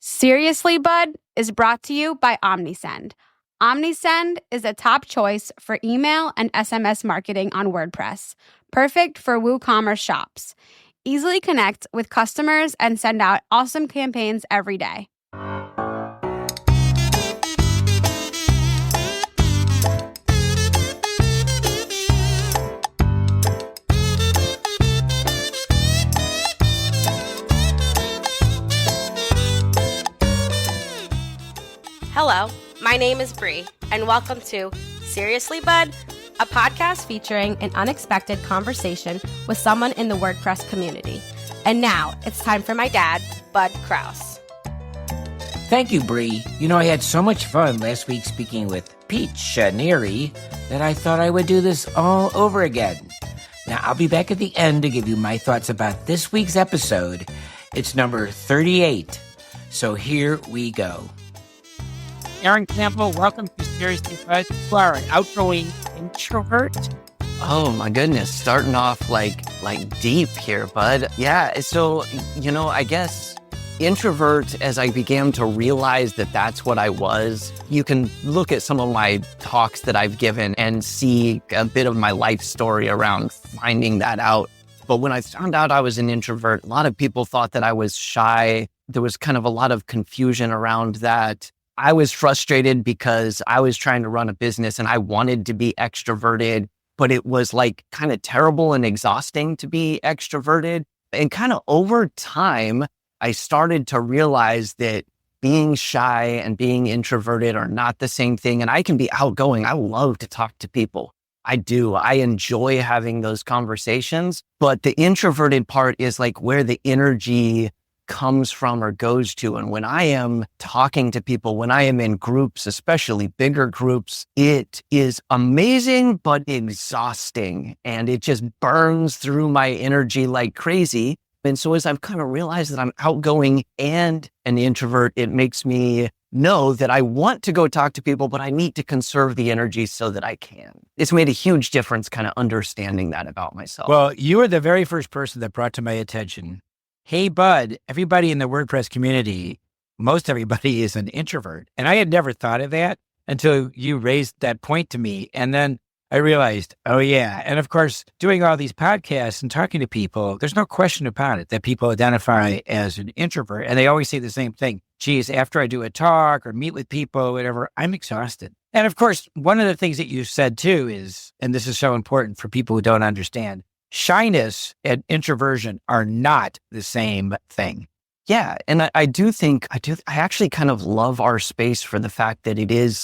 Seriously, Bud is brought to you by OmniSend. OmniSend is a top choice for email and SMS marketing on WordPress, perfect for WooCommerce shops. Easily connect with customers and send out awesome campaigns every day. Hello, my name is Bree, and welcome to Seriously, Bud, a podcast featuring an unexpected conversation with someone in the WordPress community. And now it's time for my dad, Bud Kraus. Thank you, Bree. You know, I had so much fun last week speaking with Peach Neary that I thought I would do this all over again. Now, I'll be back at the end to give you my thoughts about this week's episode. It's number 38. So here we go. Aaron Campbell, welcome to Seriously, Bud. You are an outgoing introvert. Oh my goodness, starting off like deep here, bud. Yeah, so, I guess introvert, as I began to realize that that's what I was, you can look at some of my talks that I've given and see a bit of my life story around finding that out. But when I found out I was an introvert, a lot of people thought that I was shy. There was kind of a lot of confusion around that. I was frustrated because I was trying to run a business and I wanted to be extroverted, but it was like kind of terrible and exhausting to be extroverted. And kind of over time, I started to realize that being shy and being introverted are not the same thing. And I can be outgoing. I love to talk to people. I do. I enjoy having those conversations, but the introverted part is like where the energy comes from or goes to. And when I am talking to people, when I am in groups, especially bigger groups, it is amazing, but exhausting. And it just burns through my energy like crazy. And so as I've kind of realized that I'm outgoing and an introvert, it makes me know that I want to go talk to people, but I need to conserve the energy so that I can. It's made a huge difference kind of understanding that about myself. Well, you were the very first person that brought to my attention, hey, Bud, everybody in the WordPress community, most everybody is an introvert. And I had never thought of that until you raised that point to me. And then I realized, oh, yeah. And of course, doing all these podcasts and talking to people, there's no question about it that people identify as an introvert. And they always say the same thing. Geez, after I do a talk or meet with people, whatever, I'm exhausted. And of course, one of the things that you said too is, and this is so important for people who don't understand, shyness and introversion are not the same thing. Yeah. And I actually kind of love our space for the fact that it's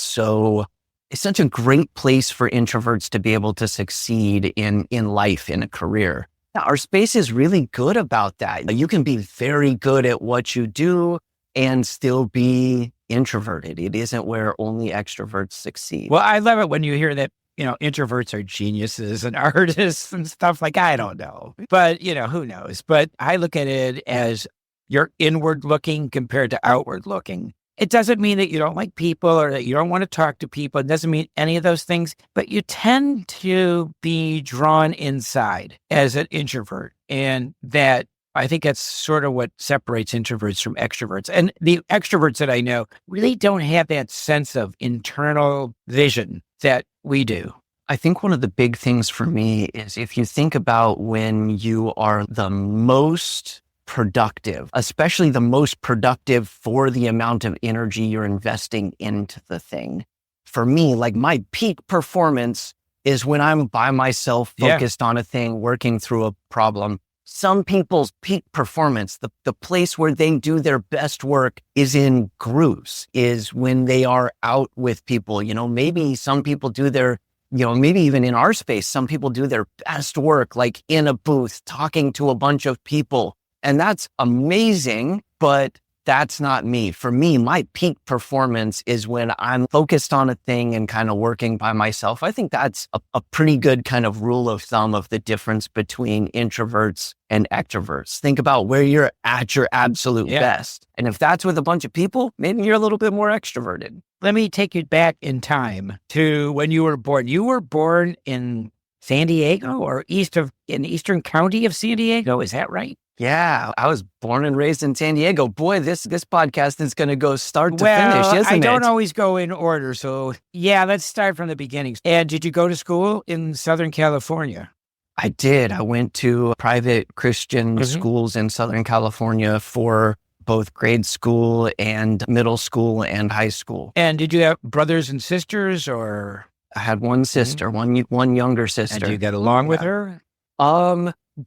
such a great place for introverts to be able to succeed in life, in a career. Our space is really good about that. You can be very good at what you do and still be introverted. It isn't where only extroverts succeed. Well, I love it when you hear that, introverts are geniuses and artists and stuff like, I don't know, but who knows? But I look at it as you're inward looking compared to outward looking. It doesn't mean that you don't like people or that you don't want to talk to people. It doesn't mean any of those things, but you tend to be drawn inside as an introvert. And that, I think that's sort of what separates introverts from extroverts. And the extroverts that I know really don't have that sense of internal vision that we do. I think one of the big things for me is if you think about when you are the most productive, especially the most productive for the amount of energy you're investing into the thing. For me, like my peak performance is when I'm by myself, focused on a thing, working through a problem. Some people's peak performance, the place where they do their best work is in groups, is when they are out with people. Maybe some people do their, maybe even in our space, some people do their best work like in a booth, talking to a bunch of people. And that's amazing, but that's not me. For me, my peak performance is when I'm focused on a thing and kind of working by myself. I think that's a pretty good kind of rule of thumb of the difference between introverts and extroverts. Think about where you're at your absolute best. And if that's with a bunch of people, maybe you're a little bit more extroverted. Let me take you back in time to when you were born. You were born in San Diego or in Eastern County of San Diego. Is that right? Yeah, I was born and raised in San Diego. Boy, this podcast is going to go start to finish, isn't I it? don't always go in order. So yeah, let's start from the beginning. And did you go to school in Southern California? I did. I went to private Christian schools in Southern California for both grade school and middle school and high school. And did you have brothers and sisters, or? I had one sister, one younger sister. And you get along with her?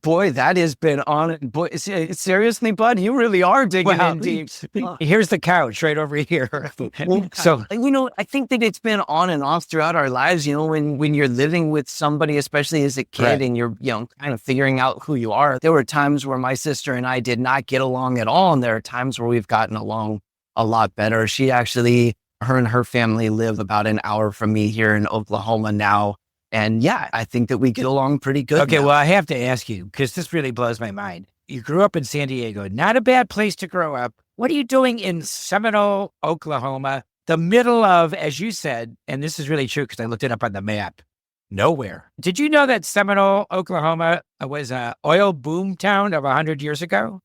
Boy, that has been on. Boy, seriously, bud, you really are digging in deep. Here's the couch right over here. So, I think that it's been on and off throughout our lives. When you're living with somebody, especially as a kid, and you're, kind of figuring out who you are. There were times where my sister and I did not get along at all. And there are times where we've gotten along a lot better. Her and her family live about an hour from me here in Oklahoma now. And yeah, I think that we get along pretty good. Okay, now. well, I have to ask you, because this really blows my mind. You grew up in San Diego, not a bad place to grow up. What are you doing in Seminole, Oklahoma, the middle of, as you said, and this is really true because I looked it up on the map, nowhere. Did you know that Seminole, Oklahoma was an oil boom town of 100 years ago?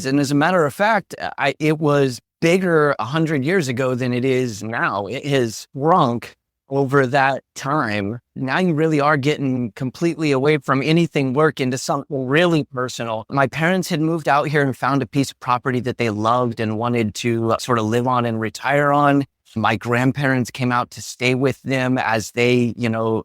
And as a matter of fact, it was bigger 100 years ago than it is now. It has shrunk over that time. Now you really are getting completely away from anything work into something really personal. My parents had moved out here and found a piece of property that they loved and wanted to sort of live on and retire on. My grandparents came out to stay with them as they,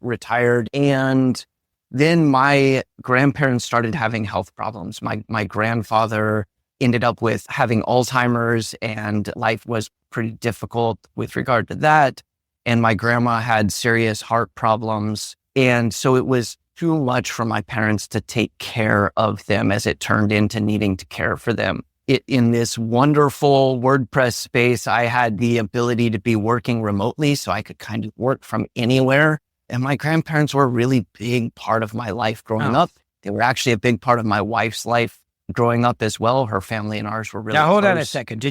retired. And then my grandparents started having health problems. My grandfather ended up with having Alzheimer's, and life was pretty difficult with regard to that. And my grandma had serious heart problems. And so it was too much for my parents to take care of them, as it turned into needing to care for them. In this wonderful WordPress space, I had the ability to be working remotely, so I could kind of work from anywhere. And my grandparents were a really big part of my life growing up. They were actually a big part of my wife's life growing up as well. Her family and ours were really Now, hold close. on a second.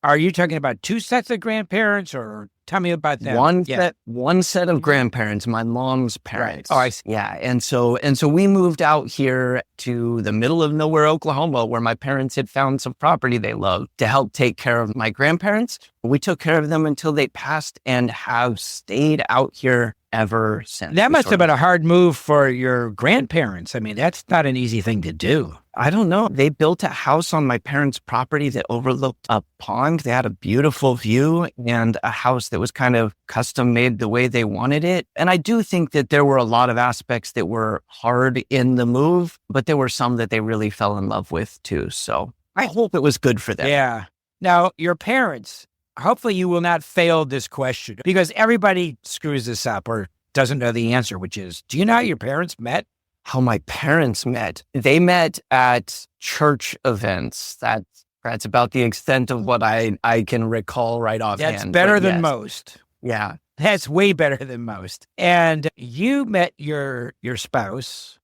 Are you talking about two sets of grandparents, or tell me about that? One set of grandparents, my mom's parents. Right. Oh, I see. Yeah. And so we moved out here to the middle of nowhere, Oklahoma, where my parents had found some property they loved to help take care of my grandparents. We took care of them until they passed and have stayed out here ever since. That must have been a hard move for your grandparents. I mean, that's not an easy thing to do. I don't know. They built a house on my parents' property that overlooked a pond. They had a beautiful view and a house that was kind of custom made the way they wanted it. And I do think that there were a lot of aspects that were hard in the move, but there were some that they really fell in love with too. So I hope it was good for them. Yeah. Now, your parents, hopefully you will not fail this question, because everybody screws this up or doesn't know the answer, which is, do you know how your parents met? How my parents met? They met at church events. That's about the extent of what I can recall right offhand. That's better than most. Yeah. That's way better than most. And you met your spouse.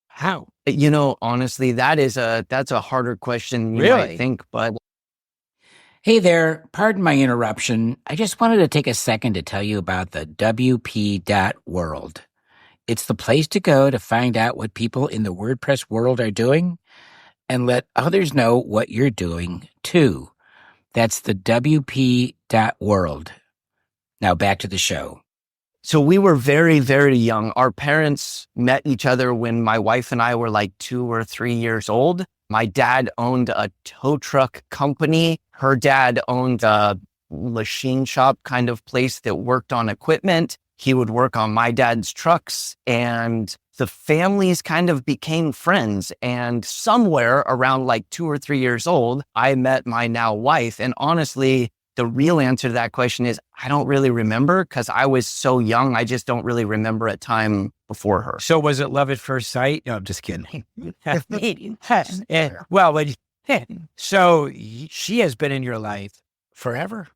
How? Honestly, that's a harder question than I think, but. Hey there, pardon my interruption. I just wanted to take a second to tell you about the WP.world. It's the place to go to find out what people in the WordPress world are doing and let others know what you're doing too. That's the WP.world. Now back to the show. So we were very, very young. Our parents met each other when my wife and I were like 2 or 3 years old. My dad owned a tow truck company. Her dad owned a machine shop kind of place that worked on equipment. He would work on my dad's trucks, and the families kind of became friends. And somewhere around like 2 or 3 years old, I met my now wife. And honestly, the real answer to that question is I don't really remember, because I was so young. I just don't really remember a time before her. So was it love at first sight? No, I'm just kidding. So she has been in your life forever?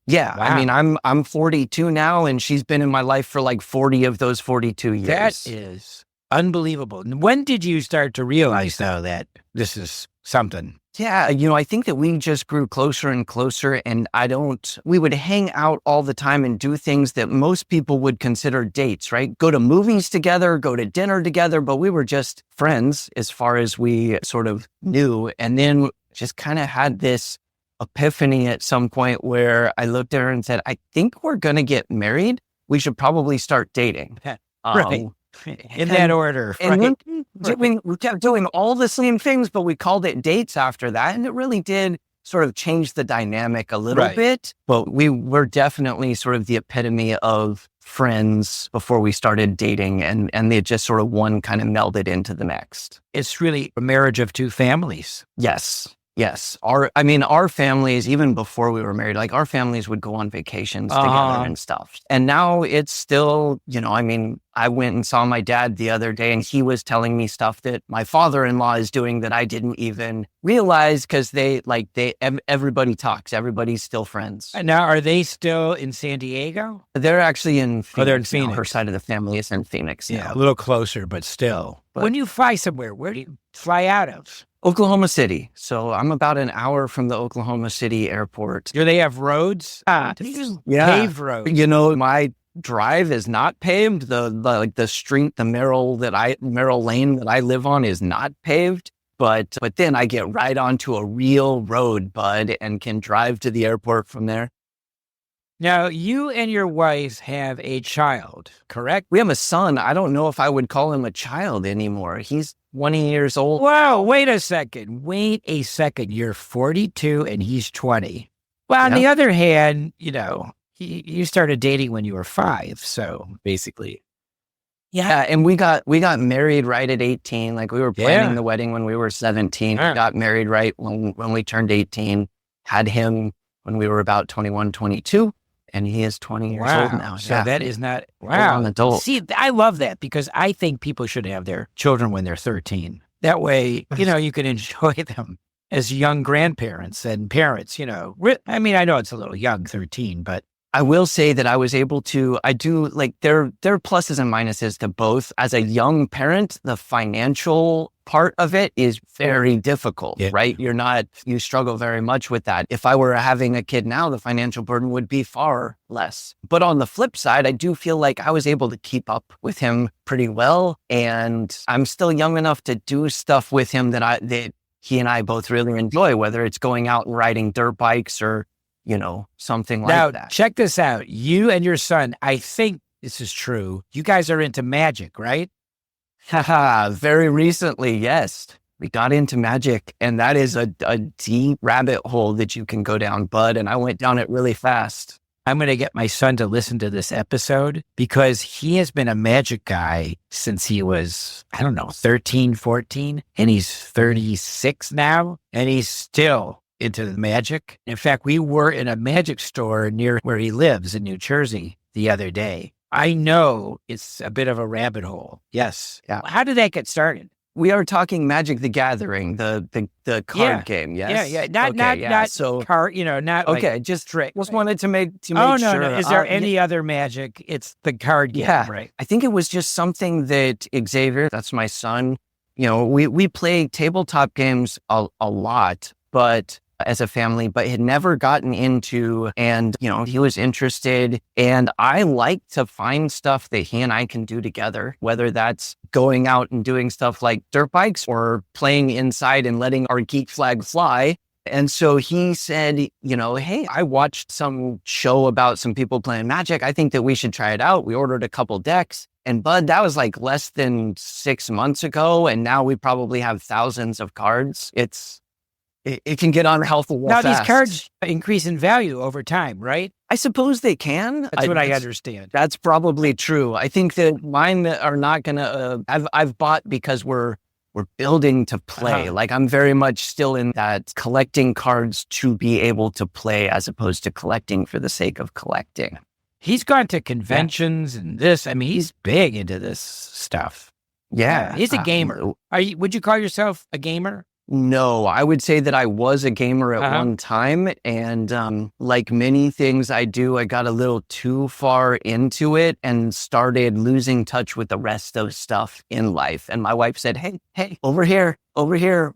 Yeah. Wow. I mean, I'm 42 now, and she's been in my life for like 40 of those 42 years. That is unbelievable. When did you start to realize, though, that this is something? Yeah, I think that we just grew closer and closer, and we would hang out all the time and do things that most people would consider dates, right? Go to movies together, go to dinner together, but we were just friends as far as we sort of knew. And then just kind of had this epiphany at some point where I looked at her and said, I think we're going to get married. We should probably start dating. Right. In that order. And we kept doing all the same things, but we called it dates after that. And it really did sort of change the dynamic a little bit. But we were definitely sort of the epitome of friends before we started dating. And they just sort of one kind of melded into the next. It's really a marriage of two families. Yes. Our families, even before we were married, like our families would go on vacations together and stuff. And now it's still, I went and saw my dad the other day and he was telling me stuff that my father-in-law is doing that I didn't even realize because everybody talks, everybody's still friends. And now, are they still in San Diego? They're actually in Phoenix. They're in Phoenix. Now. Her side of the family is in Phoenix. Yeah, now. a little closer, but still. But when you fly somewhere, where do you fly out of? Oklahoma City. So I'm about an hour from the Oklahoma City airport. Do they have roads? Paved roads. My drive is not paved. The street, the Merrill Lane that I live on is not paved. But then I get right onto a real road, bud, and can drive to the airport from there. Now, you and your wife have a child, correct? We have a son. I don't know if I would call him a child anymore. He's 20 years old. Wow, wait a second. You're 42 and he's 20. Well, on the other hand, you started dating when you were 5. So basically. Yeah. And we got married right at 18. Like we were planning the wedding when we were 17. We got married right when we turned 18, had him when we were about 21, 22. And he is 20 years old now. So that is not, an adult. See, I love that because I think people should have their children when they're 13. That way, you can enjoy them as young grandparents and parents, I know it's a little young, 13, but. I will say that I was able to, there are pluses and minuses to both. As a young parent, the financial part of it is very difficult, right? You struggle very much with that. If I were having a kid now, the financial burden would be far less. But on the flip side, I do feel like I was able to keep up with him pretty well. And I'm still young enough to do stuff with him that he and I both really enjoy, whether it's going out and riding dirt bikes or something like that. Now, check this out. You and your son, I think this is true. You guys are into magic, right? Very recently, yes. We got into magic, and that is a deep rabbit hole that you can go down, bud. And I went down it really fast. I'm going to get my son to listen to this episode because he has been a magic guy since he was, 13, 14, and he's 36 now, and he's still into the magic. In fact, we were in a magic store near where he lives in New Jersey the other day. I know it's a bit of a rabbit hole. Yes. Yeah. How did that get started? We are talking Magic the Gathering, the card game. Yes. Yeah. Not card. Not okay. Like just trick. Just wanted to make sure. No. Is there any other magic? It's the card game, right? I think it was just something that Xavier, that's my son. We play tabletop games a lot, but as a family, but had never gotten into, and, he was interested. And I like to find stuff that he and I can do together, whether that's going out and doing stuff like dirt bikes or playing inside and letting our geek flag fly. And so he said, hey, I watched some show about some people playing Magic. I think that we should try it out. We ordered a couple decks. And bud, that was like less than 6 months ago. And now we probably have thousands of cards. It can get unhealthy real fast. Now, these cards increase in value over time, right? I suppose they can. That's what I understand. That's probably true. I think that mine are not going to, I've bought because we're building to play. Like I'm very much still in that collecting cards to be able to play as opposed to collecting for the sake of collecting. He's gone to conventions and this. He's big into this stuff. Yeah. He's a gamer. Would you call yourself a gamer? No, I would say that I was a gamer at Uh-huh. one time. And like many things I do, I got a little too far into it and started losing touch with the rest of stuff in life. And my wife said, hey, over here,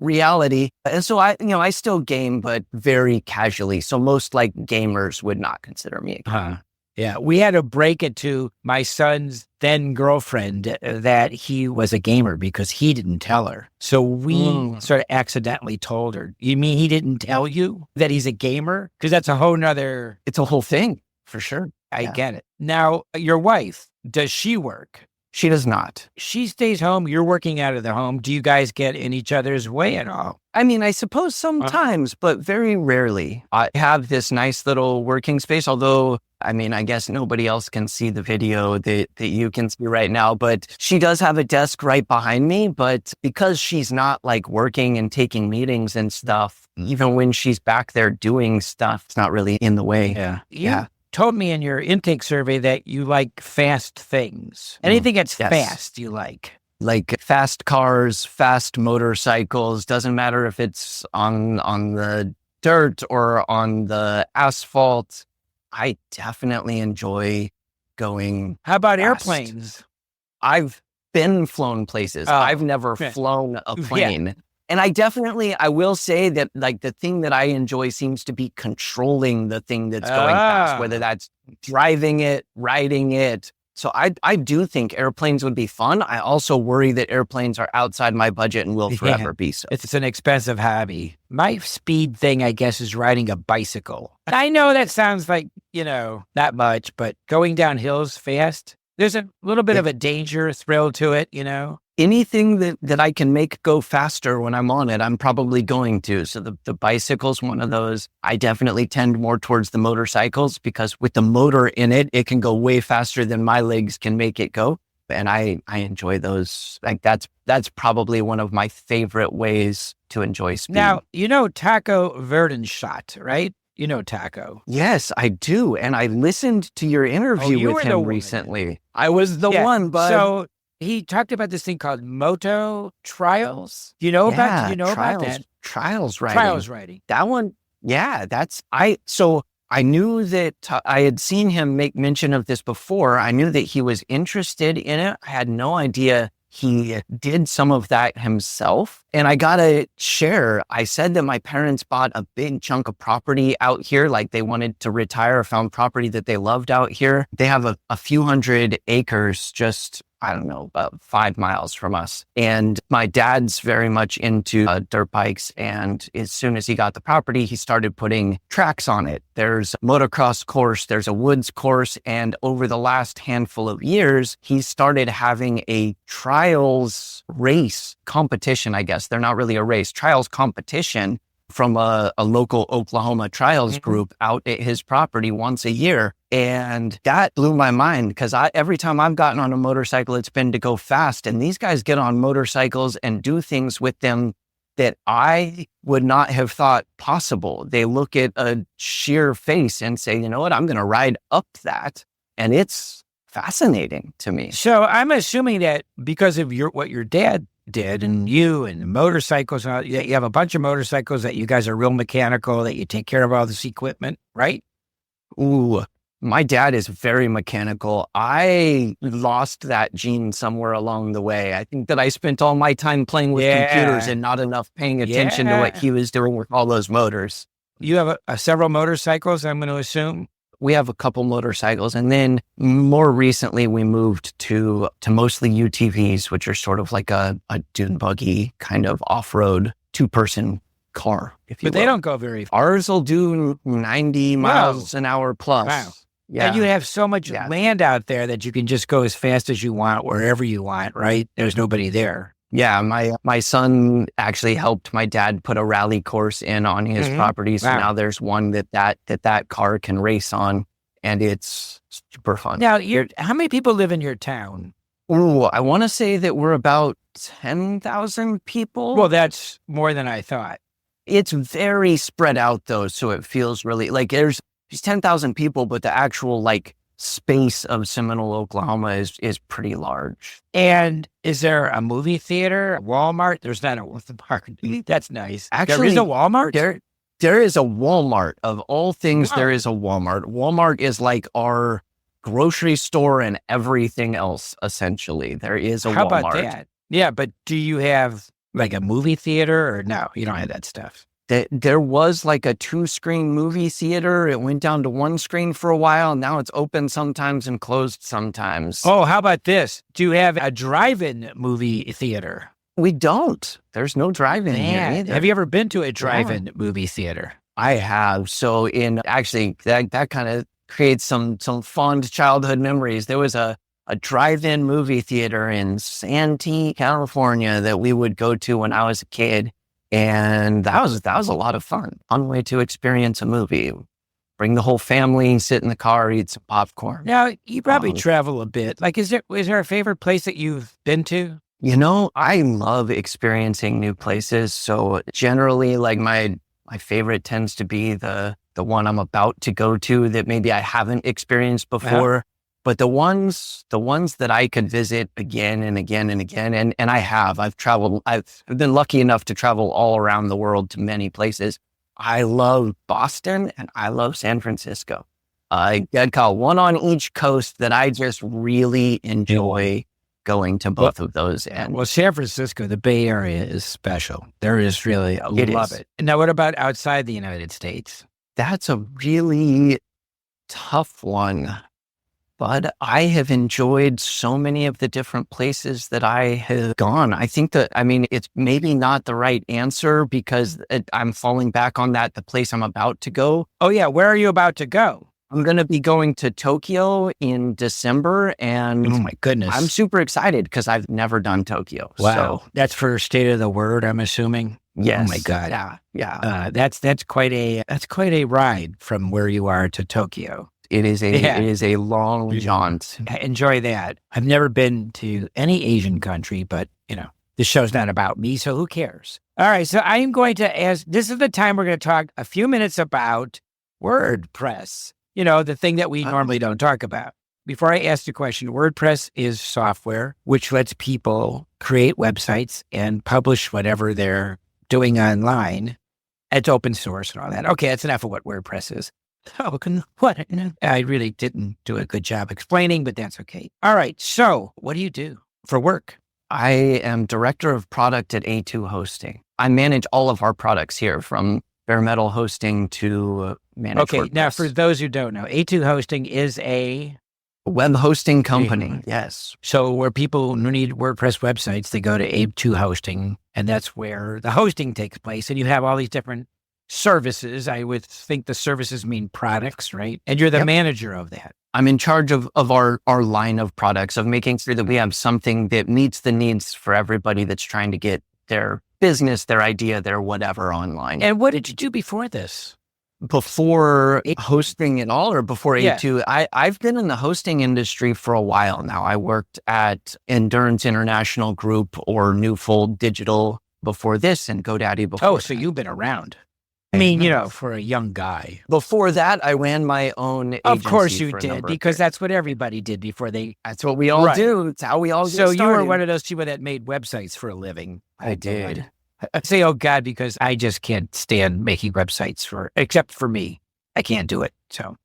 reality. And so I still game, but very casually. So most like gamers would not consider me a gamer. Huh. Yeah, we had to break it to my son's then girlfriend that he was a gamer because he didn't tell her. So we sort of accidentally told her. You mean he didn't tell you that he's a gamer? Because that's a whole nother. It's a whole thing for sure. I get it. Now, your wife, does she work? She does not. She stays home. You're working out of the home. Do you guys get in each other's way at all? I mean, I suppose sometimes, but very rarely. I have this nice little working space, although, I mean, I guess nobody else can see the video that you can see right now, but she does have a desk right behind me. But because she's not like working and taking meetings and stuff, even when she's back there doing stuff, it's not really in the way. Yeah. Yeah. Told me in your intake survey that you like fast things. Anything that's Yes. fast, you like. Like fast cars, fast motorcycles, doesn't matter if it's on the dirt or on the asphalt. I definitely enjoy going. How about fast. airplanes? I've been flown places. Oh. I've never flown a plane. And I will say that like the thing that I enjoy seems to be controlling the thing that's going fast, whether that's driving it, riding it. So I do think airplanes would be fun. I also worry that airplanes are outside my budget and will forever be so. It's an expensive hobby. My speed thing, I guess, is riding a bicycle. I know that sounds like, not much, but going down hills fast, there's a little bit of a danger thrill to it, Anything that I can make go faster when I'm on it, I'm probably going to. So the bicycle's one of those. I definitely tend more towards the motorcycles because with the motor in it, it can go way faster than my legs can make it go. And I enjoy those. Like that's probably one of my favorite ways to enjoy speed. Now, Taco Verdenschott, right? You know Taco. Yes, I do. And I listened to your interview you with were the him one. recently. I was the one, but So he talked about this thing called moto trials. Do you know about that? Trials writing. Trials writing. That one, yeah, so I knew that I had seen him make mention of this before. I knew that he was interested in it. I had no idea he did some of that himself. And I gotta share, I said that my parents bought a big chunk of property out here, like they wanted to retire, found property that they loved out here. They have a few hundred acres just, I don't know, about 5 miles from us. And my dad's very much into dirt bikes. And as soon as he got the property, he started putting tracks on it. There's a motocross course, there's a woods course. And over the last handful of years, he started having a trials race competition, I guess. They're not really a race, trials competition from a local Oklahoma trials group out at his property once a year. And that blew my mind because every time I've gotten on a motorcycle, it's been to go fast. And these guys get on motorcycles and do things with them that I would not have thought possible. They look at a sheer face and say, you know what, I'm going to ride up that. And it's fascinating to me. So I'm assuming that because of what your dad did and you and motorcycles, you have a bunch of motorcycles that you guys are real mechanical, that you take care of all this equipment, right? Ooh, my dad is very mechanical. I lost that gene somewhere along the way. I think that I spent all my time playing with computers and not enough paying attention to what he was doing with all those motors. You have several motorcycles, I'm going to assume? We have a couple motorcycles. And then more recently, we moved to mostly UTVs, which are sort of like a dune buggy kind of off-road 2-person car, if you will. But they don't go very far. Ours will do 90 miles an hour plus. Wow. Yeah. And you have so much land out there that you can just go as fast as you want, wherever you want, right? There's nobody there. Yeah, my son actually helped my dad put a rally course in on his property. So now there's one that car can race on, and it's super fun. Now, how many people live in your town? Ooh, I want to say that we're about 10,000 people. Well, that's more than I thought. It's very spread out though, so it feels really like there's 10,000 people, but the actual like space of Seminole, Oklahoma is pretty large. And is there a movie theater, Walmart? There's not a Walmart. That's nice. Actually, there is a Walmart? There is a Walmart. Of all things, Wow. there is a Walmart. Walmart is like our grocery store and everything else, essentially. There is a How Walmart. about that? Yeah, but do you have like a movie theater or no? You don't have that stuff. There was like a 2-screen movie theater. It went down to 1 screen for a while. Now it's open sometimes and closed sometimes. Oh, how about this? Do you have a drive-in movie theater? We don't. There's no drive-in here either. Have you ever been to a drive-in movie theater? I have. So actually that kind of creates some fond childhood memories. There was a drive-in movie theater in Santee, California that we would go to when I was a kid. And that was a lot of fun. Fun way to experience a movie. Bring the whole family, sit in the car, eat some popcorn. Now, you probably travel a bit. Like, is there a favorite place that you've been to? You know, I love experiencing new places. So generally, like my favorite tends to be the one I'm about to go to that maybe I haven't experienced before. But the ones that I could visit again and again and again, and I've traveled, I've been lucky enough to travel all around the world to many places. I love Boston and I love San Francisco. I'd call one on each coast that I just really enjoy going to both of those. And well, San Francisco, the Bay Area is special. There is really, I love it. Now, what about outside the United States? That's a really tough one. But I have enjoyed so many of the different places that I have gone. I think it's maybe not the right answer because I'm falling back on the place I'm about to go. Oh, yeah. Where are you about to go? I'm going to be going to Tokyo in December. And oh, my goodness. I'm super excited because I've never done Tokyo. Wow. So. That's for State of the Word, I'm assuming. Yes. Oh, my God. Yeah. That's quite a ride from where you are to Tokyo. It is a long jaunt. Enjoy that. I've never been to any Asian country, but this show's not about me, so who cares? All right, so I am going to ask, this is the time we're going to talk a few minutes about WordPress, the thing that we normally don't talk about. Before I ask the question, WordPress is software which lets people create websites and publish whatever they're doing online. It's open source and all that. Okay, that's enough of what WordPress is. Oh, what? I really didn't do a good job explaining, but that's okay. All right. So what do you do for work? I am director of product at A2 Hosting. I manage all of our products here from bare metal hosting to manage Okay. WordPress. Now, for those who don't know, A2 Hosting is a web hosting company. Yes. So where people who need WordPress websites, they go to A2 Hosting, and that's where the hosting takes place. And you have all these different services. I would think the services mean products, right? And you're the manager of that. I'm in charge of our line of products, of making sure that we have something that meets the needs for everybody that's trying to get their business, their idea, their whatever online. And what did you do before this? Before hosting at all, or before A2? I've been in the hosting industry for a while now. I worked at Endurance International Group or Newfold Digital before this, and GoDaddy before. Oh, so you've been around. I mean, for a young guy. Before that, I ran my own agency. Of course you for a did, number of because years. that's what everybody did before they... That's what we all do. It's how we all get started. So you were one of those people that made websites for a living. I did. I say, oh God, because I just can't stand making websites except for me. I can't do it. So,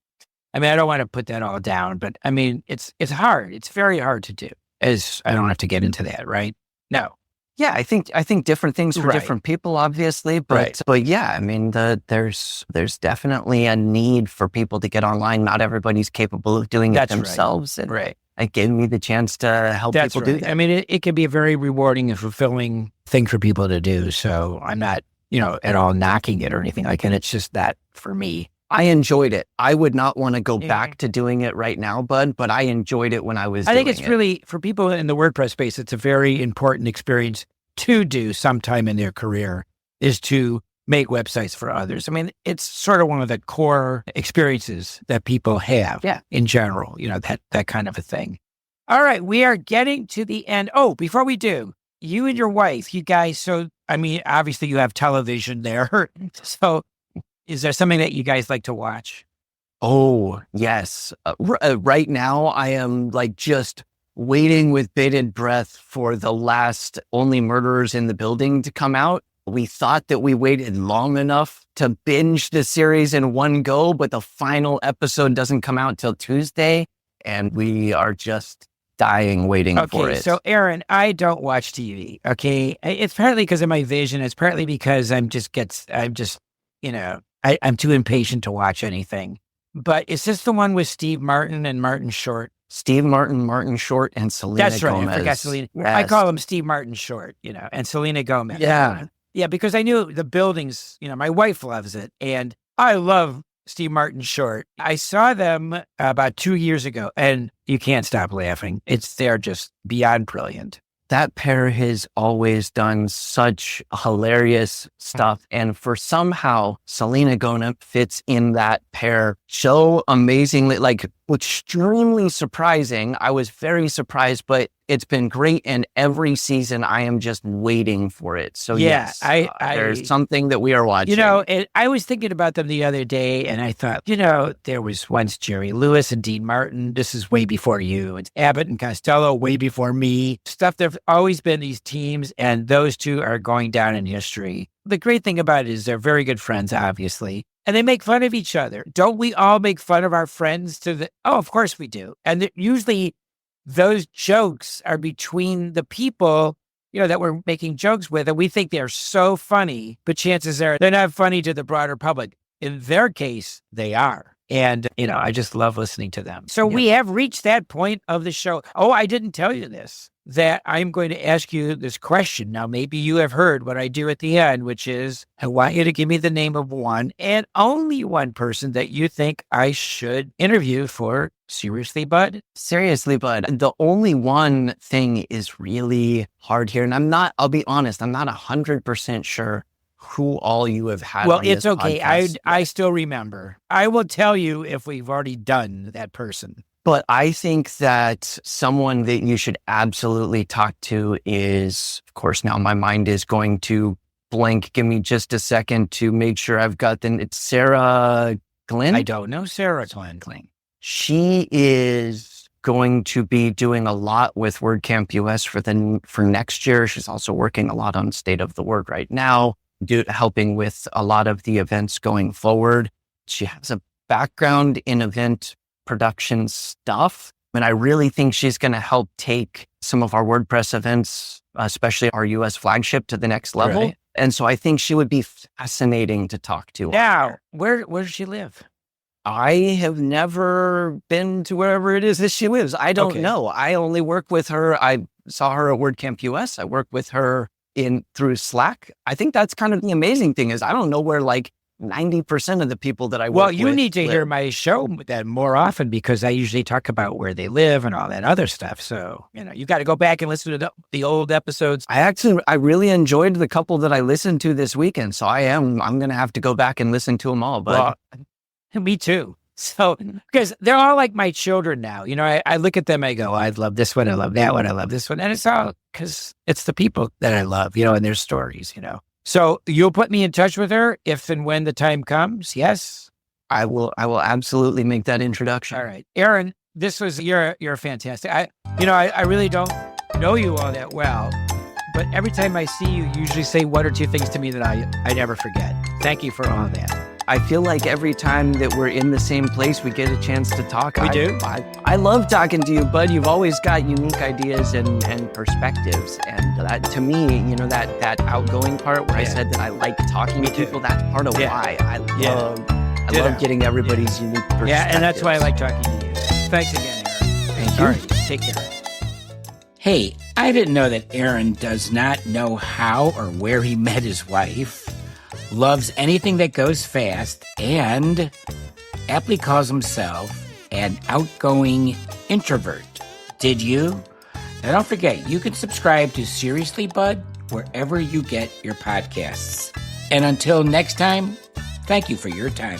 I mean, I don't want to put that all down, but I mean, it's hard. It's very hard to do. As I don't have to get into that, right? No. Yeah, I think different things for different people, obviously, but yeah, I mean, there's definitely a need for people to get online. Not everybody's capable of doing it themselves, and it gave me the chance to help people do that. I mean, it can be a very rewarding and fulfilling thing for people to do. So I'm not, at all knocking it or anything like that. It's just that for me. I enjoyed it. I would not want to go back to doing it right now, Bud, but I enjoyed it when I was doing it. I think it's really, for people in the WordPress space, it's a very important experience to do sometime in their career, is to make websites for others. I mean, it's sort of one of the core experiences that people have in general, that kind of a thing. All right, we are getting to the end. Oh, before we do, you and your wife, you guys, so, I mean, obviously you have television there. So is there something that you guys like to watch? Oh, yes. Right now, I am like just waiting with bated breath for the last Only Murderers in the Building to come out. We thought that we waited long enough to binge the series in one go, but the final episode doesn't come out till Tuesday, and we are just dying waiting for Okay, it. so Aaron, I don't watch TV. Okay, it's partly because of my vision. It's partly because I'm too impatient to watch anything. But is this the one with Steve Martin and Martin Short? Steve Martin, Martin Short, and Selena That's right. Gomez. I forgot Selena. Yes. I call him Steve Martin Short, and Selena Gomez. Yeah. Yeah, because I knew the buildings, my wife loves it. And I love Steve Martin Short. I saw them about 2 years ago, and you can't stop laughing. They're just beyond brilliant. That pair has always done such hilarious stuff. And for somehow Selena Gomez fits in that pair so amazingly, like extremely surprising. I was very surprised, but it's been great. And every season I am just waiting for it. So Yeah, yes, there's something that we are watching. I was thinking about them the other day, and I thought, there was once Jerry Lewis and Dean Martin. This is way before you. It's Abbott and Costello, way before me. There've always been these teams, and those two are going down in history. The great thing about it is they're very good friends, obviously, and they make fun of each other. Don't we all make fun of our friends Oh, of course we do. And usually those jokes are between the people that we're making jokes with, and we think they're so funny, but chances are they're not funny to the broader public. In their case, they are. And, I just love listening to them. So we have reached that point of the show. Oh, I didn't tell you this, that I'm going to ask you this question. Now, maybe you have heard what I do at the end, which is I want you to give me the name of one and only one person that you think I should interview for Seriously, Bud. Seriously, Bud. The only one thing is really hard here. And I'll be honest, I'm not 100% sure who all you have had. Well, on it's this okay. podcast. I still remember. I will tell you if we've already done that person. But I think that someone that you should absolutely talk to is, of course, now my mind is going to blank. Give me just a second to make sure I've got it's Sarah Glenn. I don't know Sarah Glenn. She is going to be doing a lot with WordCamp US for next year. She's also working a lot on State of the Word right now, helping with a lot of the events going forward. She has a background in event production stuff, and I really think she's going to help take some of our WordPress events, especially our US flagship, to the next level. Right. And so I think she would be fascinating to talk to. Now, where does she live? I have never been to wherever it is that she lives. I don't know. I only work with her. I saw her at WordCamp US. I work with her through Slack. I think that's kind of the amazing thing is I don't know where 90% of the people that I work with. Well, you need to hear my show that more often because I usually talk about where they live and all that other stuff. So, you got to go back and listen to the old episodes. I really enjoyed the couple that I listened to this weekend. So I'm going to have to go back and listen to them all. But me too. So, because they're all like my children now. I look at them, I go, I love this one, I love that one, I love this one. And it's all because it's the people that I love, and their stories, So you'll put me in touch with her if and when the time comes. Yes, I will absolutely make that introduction. All right, Aaron, you're fantastic. I really don't know you all that well, but every time I see you, you usually say one or two things to me that I never forget. Thank you for all of that. I feel like every time that we're in the same place, we get a chance to talk. We do? I love talking to you, Bud. You've always got unique ideas and perspectives. And that, to me, that outgoing part where I said that I like talking to people, that's part of why I love getting everybody's unique perspectives. Yeah, and that's why I like talking to you. Thanks again, Aaron. Thank you. All right, take care. Hey, I didn't know that Aaron does not know how or where he met his wife, loves anything that goes fast, and aptly calls himself an outgoing introvert. Did you? Now don't forget, you can subscribe to Seriously Bud wherever you get your podcasts. And until next time, thank you for your time.